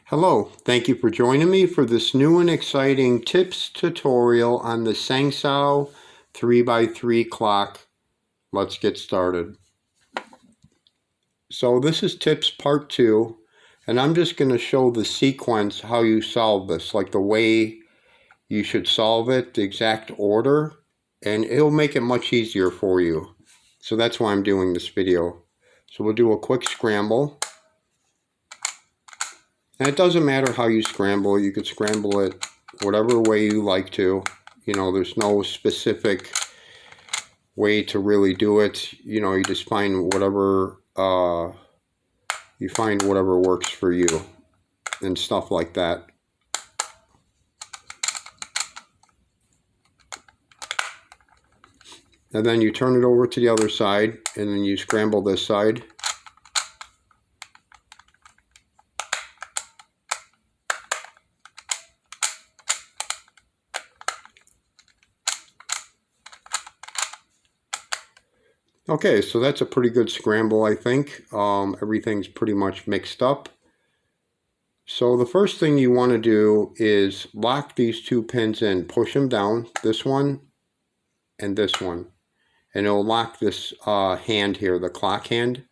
Hello, thank you for joining me for this new and exciting tips tutorial on the Sengso 3x3 clock. Let's get started. So this is tips part 2, and I'm just going to show the sequence how you solve this, like the way you should solve it, the exact order, and it'll make it much easier for you. So that's why I'm doing this video. So we'll do a quick scramble. And it doesn't matter how you scramble. You could scramble it whatever way you like to. You know, there's no specific way to really do it. You know, you just find whatever works for you and stuff like that. And then you turn it over to the other side, and then you scramble this side. Okay, so that's a pretty good scramble, I think. Everything's pretty much mixed up. So the first thing you want to do is lock these two pins in. Push them down, this one and this one. And it'll lock this hand here, the clock hand.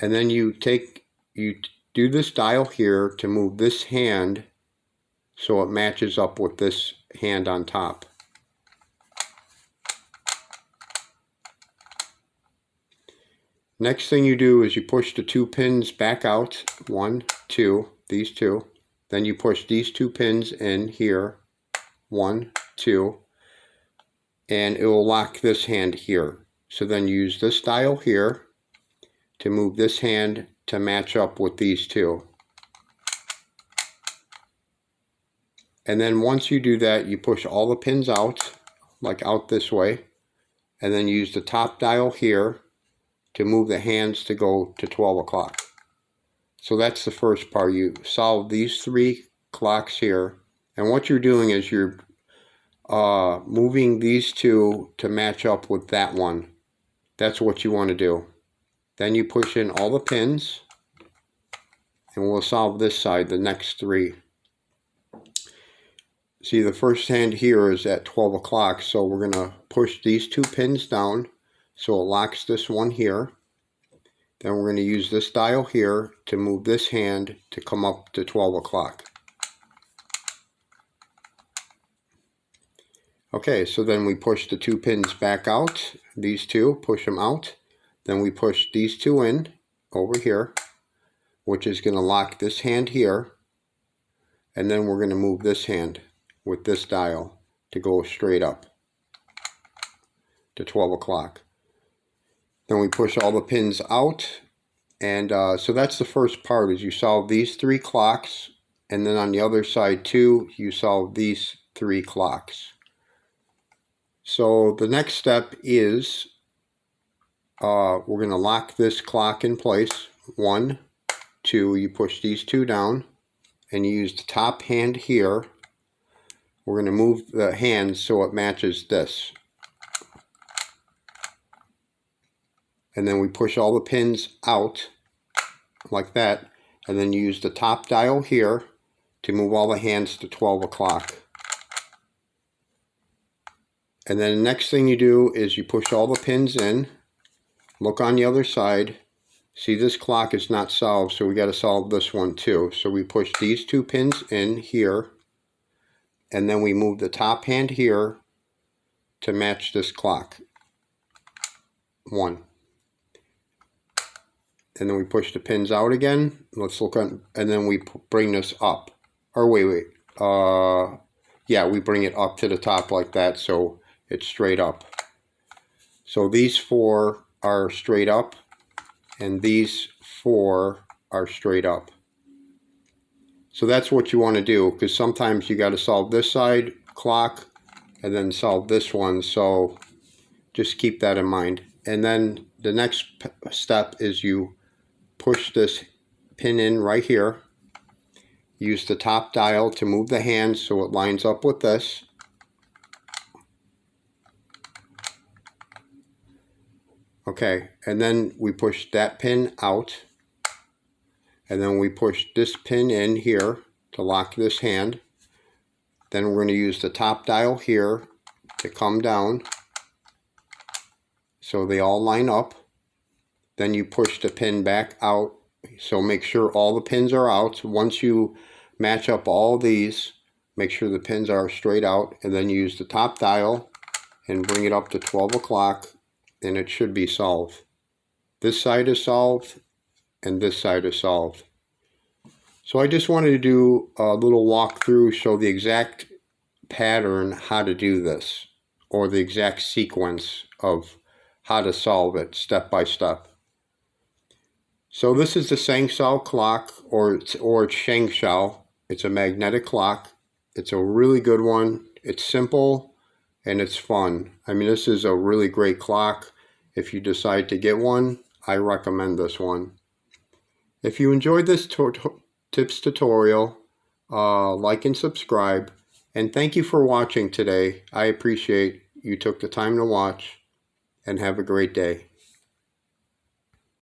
And then you do this dial here to move this hand so it matches up with this hand on top. Next thing you do is you push the two pins back out, 1, 2, these two. Then you push these two pins in here, 1, 2, and it will lock this hand here. So then you use this dial here to move this hand to match up with these two. And then once you do that, you push all the pins out, like out this way, and then use the top dial here to move the hands to go to 12 o'clock. So that's the first part. You solve these 3 clocks here, and what you're doing is you're moving these two to match up with that one. That's what you want to do. Then you push in all the pins, and we'll solve this side, the next 3. See, the first hand here is at 12 o'clock, so we're going to push these 2 pins down so it locks this one here. Then we're going to use this dial here to move this hand to come up to 12 o'clock. Okay, so then we push the 2 pins back out, these 2, push them out. Then we push these 2 in over here, which is going to lock this hand here. And then we're going to move this hand with this dial to go straight up to 12 o'clock. Then we push all the pins out, and so that's the first part, is you solve these 3 clocks, and then on the other side too, you solve these 3 clocks. So the next step is we're going to lock this clock in place. 1, 2, you push these 2 down, and you use the top hand here. We're going to move the hand so it matches this. And then we push all the pins out like that, and then you use the top dial here to move all the hands to 12 o'clock. And then the next thing you do is you push all the pins in, look on the other side. See, this clock is not solved, so we got to solve this one too. So we push these 2 pins in here, and then we move the top hand here to match this clock. 1. And then we push the pins out again. Let's look on, and then we bring this up. Or wait. Yeah, we bring it up to the top like that, so it's straight up. So these 4 are straight up, and these 4 are straight up. So that's what you want to do, because sometimes you got to solve this side clock and then solve this one. So just keep that in mind. And then the next step is you push this pin in right here. Use the top dial to move the hand so it lines up with this. Okay, and then we push that pin out. and then we push this pin in here to lock this hand. Then we're going to use the top dial here to come down so they all line up. Then you push the pin back out, so make sure all the pins are out. Once you match up all these, make sure the pins are straight out, and then use the top dial and bring it up to 12 o'clock, and it should be solved. This side is solved, and this side is solved. So I just wanted to do a little walkthrough, show the exact pattern how to do this, or the exact sequence of how to solve it step by step. So this is the Sengso clock, or it's Shengshou. It's a magnetic clock. It's a really good one. It's simple and it's fun. I mean, this is a really great clock. If you decide to get one, I recommend this one. If you enjoyed this tips tutorial, like and subscribe. And thank you for watching today. I appreciate you took the time to watch, and have a great day.